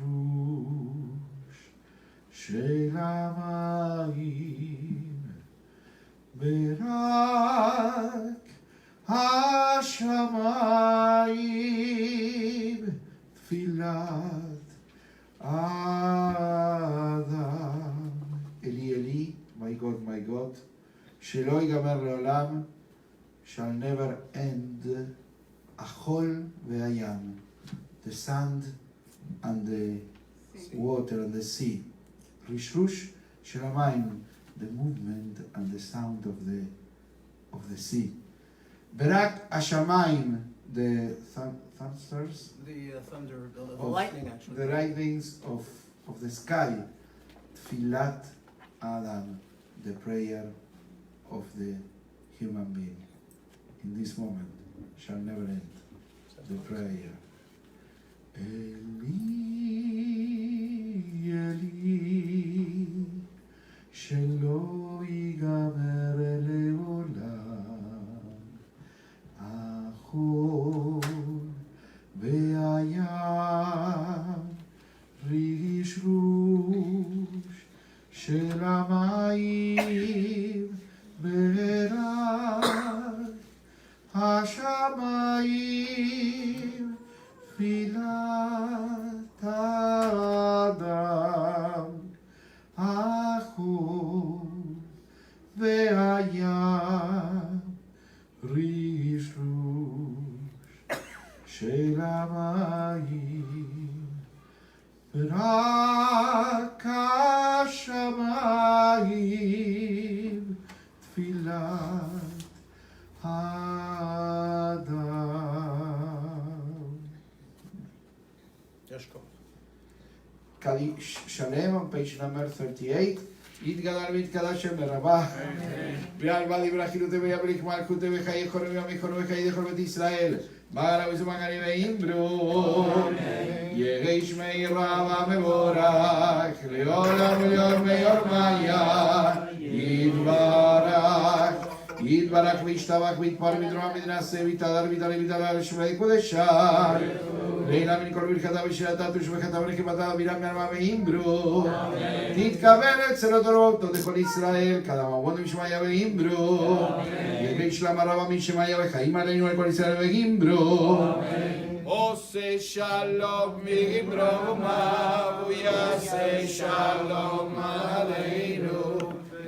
של המים ורק השמיים תפילת האדם. אלי אלי שלא ייגמר לעולם, shall never end, החול והים, the sand and the water and the sea, רשרוש של המים, the movement and the sound of the sea. ורק השמיים, the thunders, The thunder, the of lightning actually. the lightnings of the sky, תפילת האדם, the prayer of the human being. In this moment shall never end, the prayer. Eli, Eli, שלא ייגמר לעולם, החול והים, רשרוש של המים, ורק השמיים, תפילת האדם, החול והים, רשרוש של המים, ורק השמיים, תפילת האדם. Shalem on page number 38. יתגדל ויתקדש שם ברבה. ועלבה דברה חילותי ויבריך מלכותי וחיי חורם וימיכון וחיי דכל בית ישראל. בעלה וזמגני ואימברו. יהי שמי רבה מבורך. לעולם ולעולם יורמיה. יתברך. יתברך וישתבח ויתפאר ויתרומם ויתנשא ויתהדר ויתעלה ויתעלה לשמי קודשה. לילה מן כל ברכתה ושירתה ושבחתה ונקמתה אבירה מעלמה ואימברו. תתקבל אצל הדורות לכל ישראל, קדם עמוד משמעיה ואימברו. יגי שלמה רבה משמעיה וחיים עלינו על כל ישראל ואימברו. עושה שלום מאימברו והוא יעשה שלום עלינו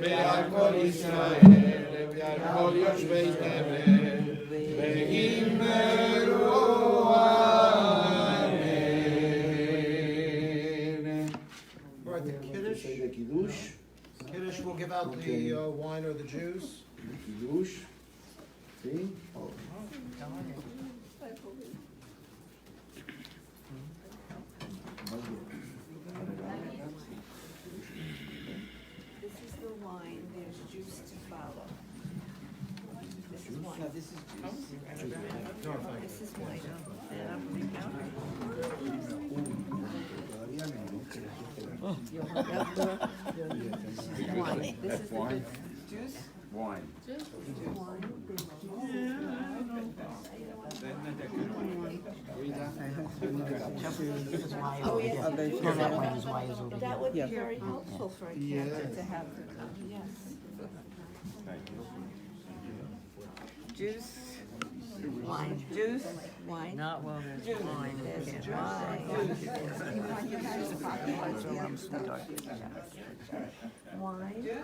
ועל כל ישראל ועל כל יושבי תבל ואימברו. Kiddush will give out the wine or the juice. Kiddush. See? Oh. This is the wine, there's juice to follow. This is wine. This is juice. This is wine. Wine. This is the juice. Wine. That would be very helpful for a candidate to have. Yes. Juice. Wine. Juice. Wine. Not well, there's wine. There's Yeah. Wine. Wine.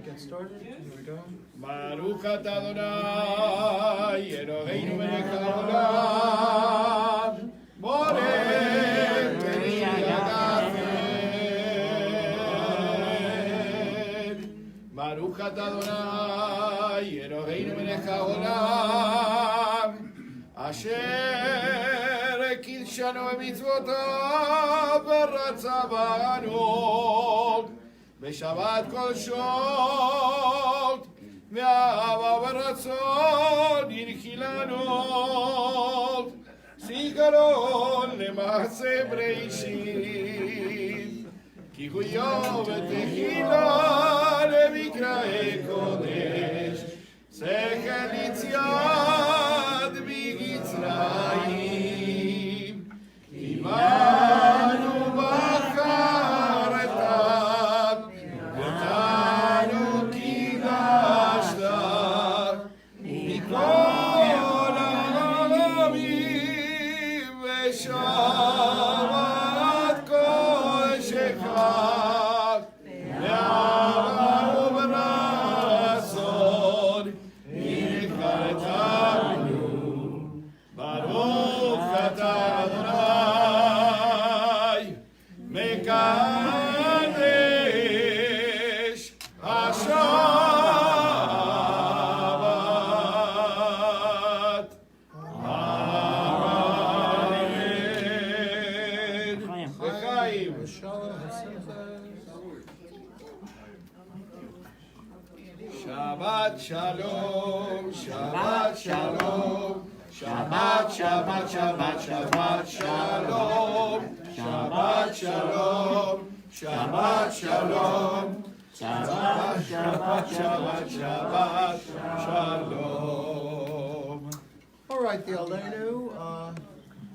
Get started. Here we go. Baruch atah Adonai, Eloheinu melech haolam, borech peri ha'gafel. Baruch atah Adonai, Eloheinu melech haolam, asher kidshanu b'mitzvotav v'ratza banu. בשבת כל שעות, ואהבה ורצון הנחילנו, זיכרון למעשה בראשית, כי הוא יום ותחילה למקראי קודש, שכל יציאת ממצרים, עמנו בחרת Shabbat Kodesh Baruch atah Adonai mekadesh ha-Shabbat. Amen. L'chaim. Shabbat shalom, Shabbat shalom. Shabbat, Shabbat, Shabbat, Shabbat, Shalom. Shabbat, Shalom. Shabbat, Shalom. Shabbat, Shabbat, Shabbat, Shabbat, Shalom. All right, the Aleinu,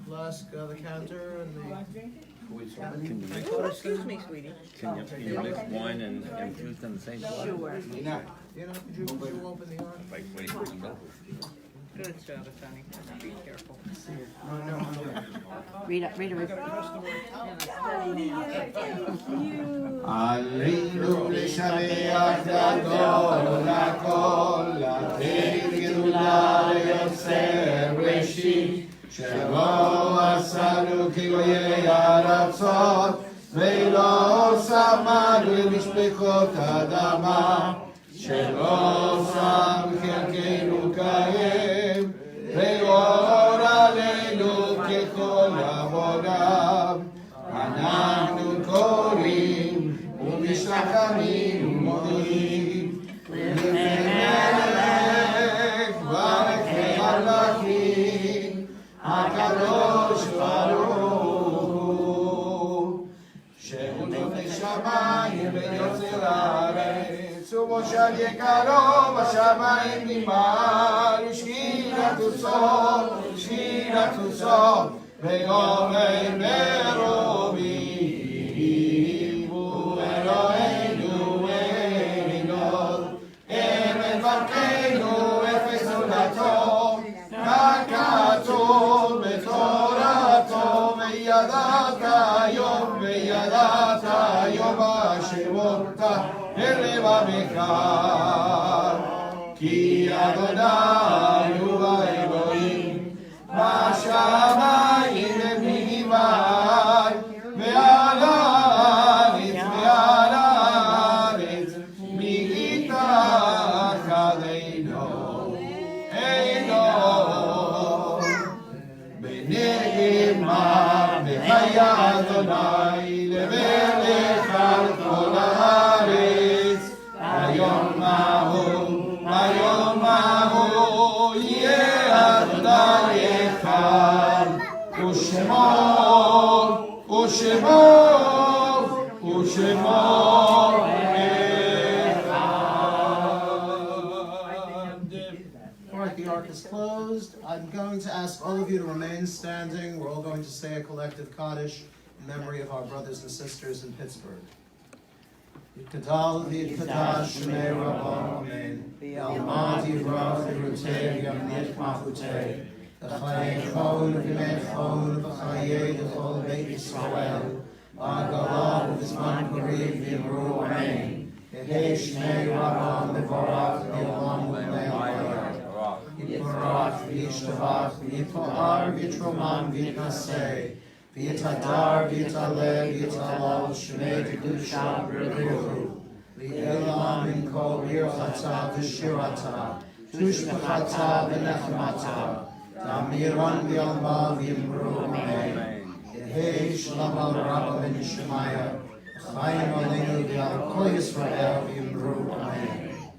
we'll ask the cantor and the. Excuse me, sweetie. Can you mix wine and juice in the same place? Sure. You know, could you open the ark? Like, wait, no. Good job, Sonny. Be careful. Read it. Aleinu לשבח גדול הכל, לתת גדולה ליוצר ראשית, שלא עשנו כגויי ארצות, ולא שמנו למשפחות אדמה, שלא שם חלקנו קיים, ואור עלינו ככל עבודיו. אנחנו קוראים ומשתחווים ומודים לפני מלך מלכי המלכים הקדוש ברוך הוא, שהוא נותן שמיים ויוצר הארץ, ומושב יקרו בשמיים ממעל, ושכינתו סוף ויאמר מרובים, הוא אלוהינו אלוהינו, אמת דרכנו אפס זולתו, ככתוב בתורתו, וידעת היום השמות אל לבבך, כי אדוני הוא האלוהים בשמיים ובגבעת, ועל הארץ מתחת אינו בנעימה והיה אדוני למלך על כל הארץ. היום ההוא יהיה אדוני אחד, ושמו All right, the ark is closed. I'm going to ask all of you to remain standing. We're all going to say a collective Kaddish in memory of our brothers and sisters in Pittsburgh. Yitgadal v'yitgadash shmei Rabban, amen. Yalmad yivrach v'yiruteh v'yamnit machuteh. V'chayei chon v'yimei chon v'chayei d'chol beit Yisrael. V'agalah v'zman kariv v'yimru amen. Yehei shmei Rabban v'vorach v'yolam v'mei hayah. Yitbarach v'yishtavach v'yitpa'ar v'yitromam v'yitnaseh. V'yitadar v'yitaleh v'yitalal shmei kedusha b'ruchu. V'yelam min kol birchata v'shirata. Tushbachata v'nechmata. Ta'miran v'yalma v'yimru amen. Yehei shalom al rabba v'nishmaya. Chayim aleinu v'al kol Yisrael v'yimru amen.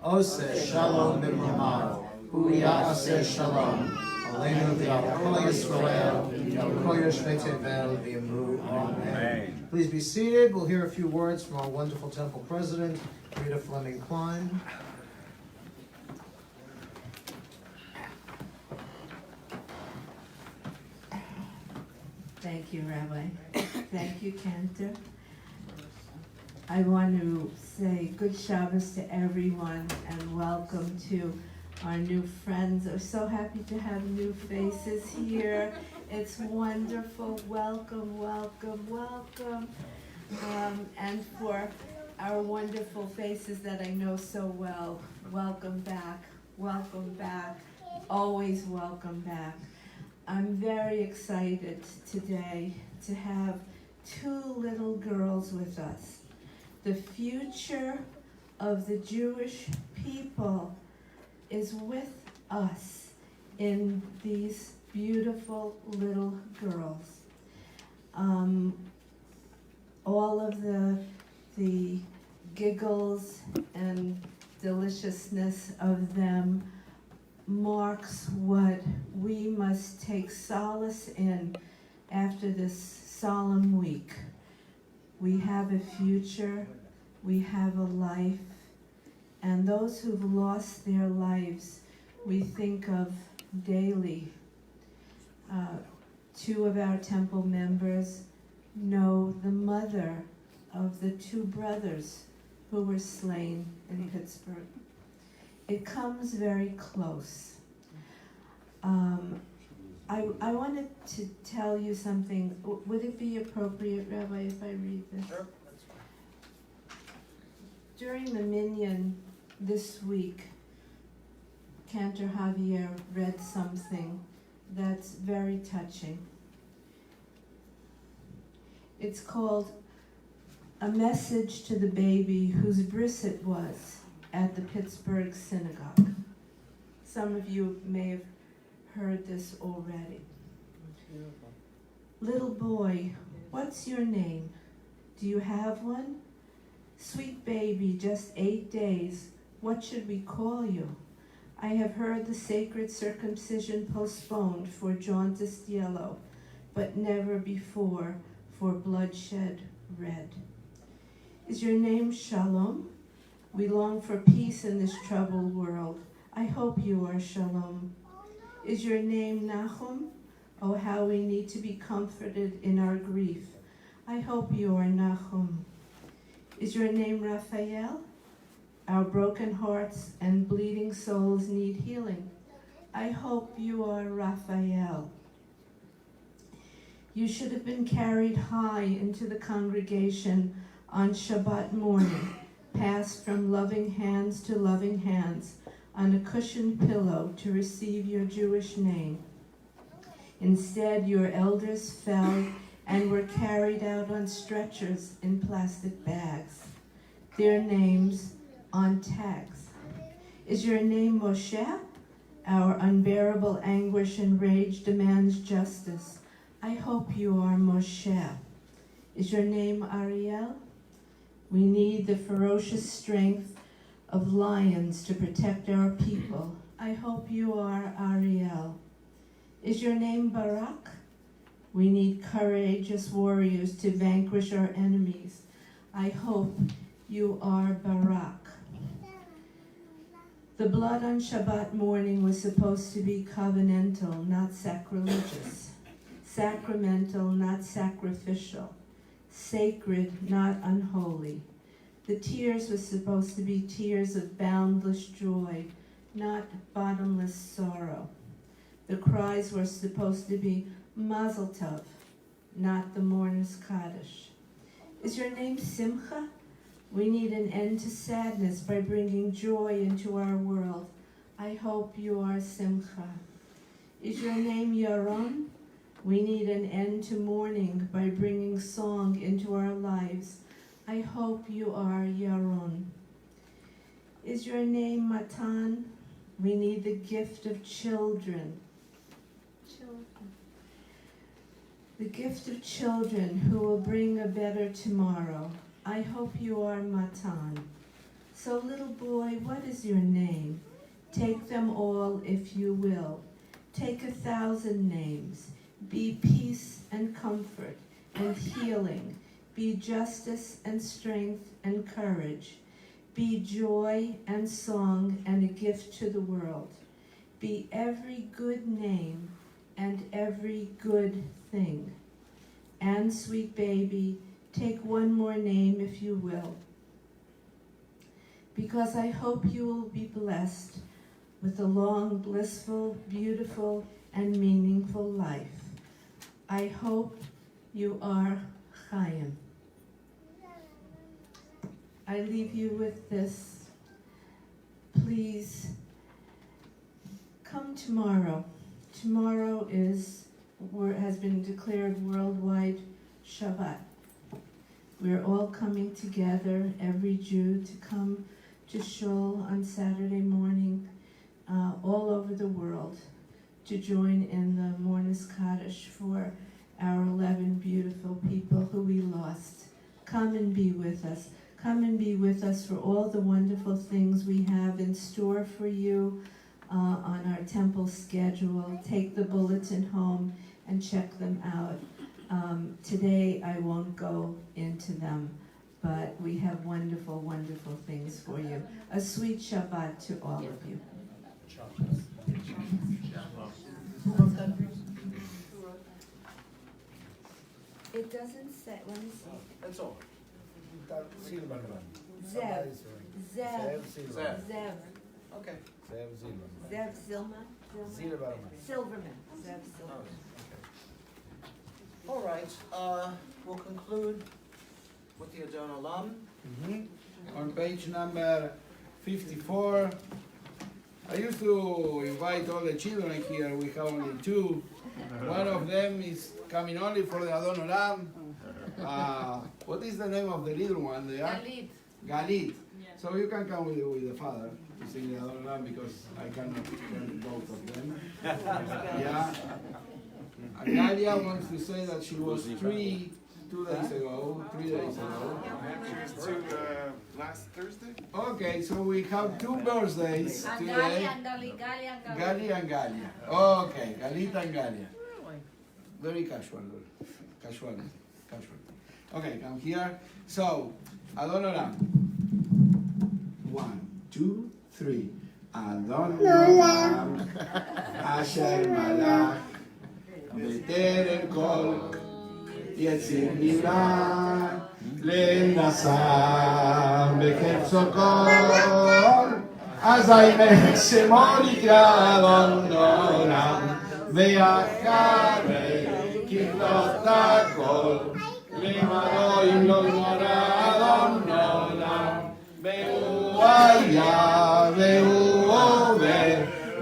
Oseh shalom b'mamav. Hu ya'aseh shalom. Aleinu v'al kol Yisrael. Amen. Please be seated. We'll hear a few words from our wonderful temple president, Rita Fleming Klein. Thank you, Rabbi. Thank you, Cantor. I want to say good Shabbos to everyone and welcome to our new friends. I'm so happy to have new faces here. It's wonderful. Welcome, welcome, welcome. And for our wonderful faces that I know so well, welcome back, always welcome back. I'm very excited today to have two little girls with us. The future of the Jewish people is with us in these beautiful little girls. All of the giggles and deliciousness of them marks what we must take solace in after this solemn week. We have a future, we have a life, and those who've lost their lives we think of daily. Two of our temple members know the mother of the two brothers who were slain in Pittsburgh. It comes very close. I wanted to tell you something. Would it be appropriate, Rabbi, if I read this? Sure, that's fine. During the minyan this week, Cantor Javier read something that's very touching. It's called A Message to the Baby Whose Bris It Was at the Pittsburgh Synagogue. Some of you may have heard this already. Little boy, what's your name? Do you have one? Sweet baby, just 8 days, what should we call you? I have heard the sacred circumcision postponed for jaundiced yellow, but never before for bloodshed red. Is your name Shalom? We long for peace in this troubled world. I hope you are Shalom. Is your name Nachum? Oh, how we need to be comforted in our grief. I hope you are Nachum. Is your name Raphael? Our broken hearts and bleeding souls need healing. I hope you are Raphael. You should have been carried high into the congregation on Shabbat morning, passed from loving hands to loving hands on a cushioned pillow to receive your Jewish name. Instead, your elders fell and were carried out on stretchers in plastic bags, their names on tags. Is your name Moshe? Our unbearable anguish and rage demands justice. I hope you are Moshe. Is your name Ariel? We need the ferocious strength of lions to protect our people. I hope you are Ariel. Is your name Barak? We need courageous warriors to vanquish our enemies. I hope you are Barak. The blood on Shabbat morning was supposed to be covenantal, not sacrilegious. Sacramental, not sacrificial. Sacred, not unholy. The tears were supposed to be tears of boundless joy, not bottomless sorrow. The cries were supposed to be Mazel Tov, not the mourner's Kaddish. Is your name Simcha? We need an end to sadness by bringing joy into our world. I hope you are Simcha. Is your name Yaron? We need an end to mourning by bringing song into our lives. I hope you are Yaron. Is your name Matan? We need the gift of children. The gift of children who will bring a better tomorrow. I hope you are Matan. So little boy, what is your name? Take them all if you will. Take 1,000 names. Be peace and comfort and healing. Be justice and strength and courage. Be joy and song and a gift to the world. Be every good name and every good thing. And sweet baby, take one more name if you will. Because I hope you will be blessed with a long, blissful, beautiful, and meaningful life. I hope you are Chaim. I leave you with this. Please come tomorrow. Tomorrow has been declared worldwide Shabbat. We're all coming together, every Jew, to come to Shul on Saturday morning, all over the world, to join in the Mourner's Kaddish for our 11 beautiful people who we lost. Come and be with us. Come and be with us for all the wonderful things we have in store for you on our temple schedule. Take the bulletin home and check them out. Today I won't go into them, but we have wonderful, wonderful things for you. A sweet Shabbat to all of you. It doesn't say, let me see. That's all. Zev. Zev. Zev. Okay. Zev Silverman. Silverman. Zev Silverman. All right, we'll conclude with the Adon Olam. On page number 54, I used to invite all the children here. We have only two. One of them is coming only for the Adon Olam. What is the name of the little one there? Galit. Galit. So you can come with the father to sing the Adon Olam because I cannot hear both of them. Yeah. And Nadia wants to say that she was 3 days ago. Last Thursday? Okay, so we have 2 birthdays today. Gali and Galia. Okay, Galita and Galia. Very casual. Casual. Okay, come here. So, Adon Olam. 1, 2, 3. Adon Olam. Asher Malach. בטרם כל יציר נברא לנסה בקרצו כל אזי שמו נקרא אדון עולם ואחרי ככלות הכל למדו אם לא נורא אדון עולם והוא היה והוא עובר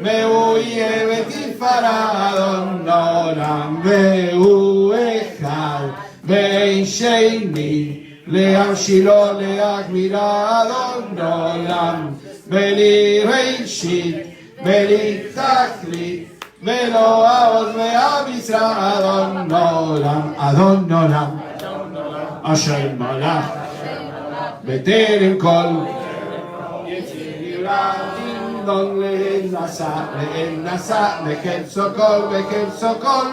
והוא יהיה ותפארה אדון עולם והוא אחד ואין שני להמשילו להגמירה אדון עולם בלי ראשית בלי תכלית ולא העוז והמשרה אדון עולם אשר מלך בטרם כל יציר נברא דון לנסה בקרצו כל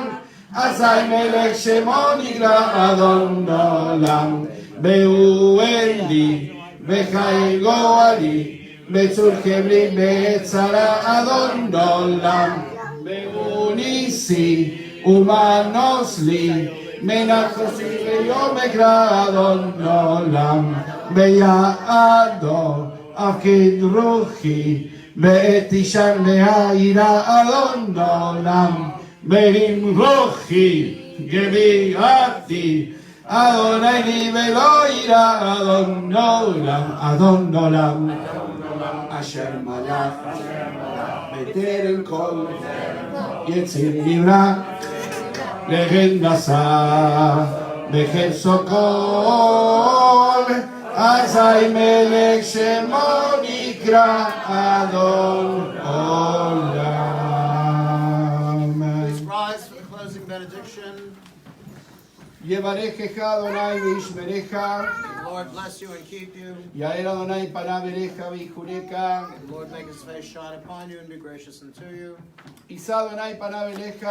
אזי מלך שמו נקרא אדון עולם והוא אלי וחיי גואלי בצור קבלי בצרה אדון עולם והוא ניסי ומנוס לי מנחוסי ויום אקרא אדון עולם ביעדו אפקיד רוחי בעת תשאר להעירה אדון עולם בהים רוחי גביעתי אדוני לי ולא יירא אדון עולם אשר מלך בטרם כל יציר נברא לננסה בקרצו כל אזי מלך שמו נקרא אדון עולם. Please rise for the closing benediction. יברכך אדוני וישמרך. The Lord bless you and keep you. יאר אדוני פניו אליך ויחונך. The Lord make his face shine upon you and be gracious unto you. יישא אדוני פניו אליך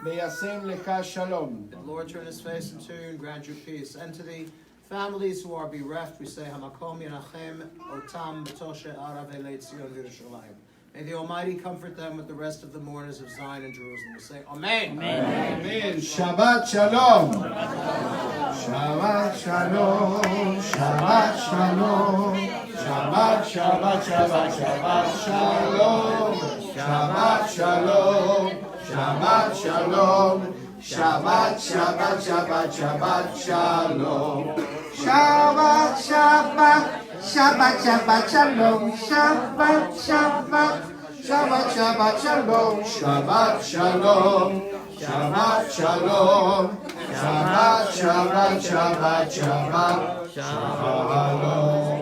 וישם לך שלום. The Lord turn his face unto you and grant you peace. And to the families who are bereft, we say, Hamakom Yenachem Otam B'Toshe Arav Elei Tzion Yerushalayim. May the Almighty comfort them with the rest of the mourners of Zion and Jerusalem. We say, Amen. Amen. Shabbat Shalom. Shabbat Shalom. Shabbat Shalom. Shabbat Shabbat Shabbat Shabbat Shalom. Shabbat Shalom. Shabbat Shalom. Shabbat, Shabbat, Shabbat, Shabbat Shalom. Shabbat, Shabbat, Shabbat, Shabbat Shalom. Shabbat, Shabbat, Shabbat, Shabbat Shalom. Shabbat Shalom. Shabbat Shalom. Shabbat, Shabbat, Shabbat, Shabbat Shalom.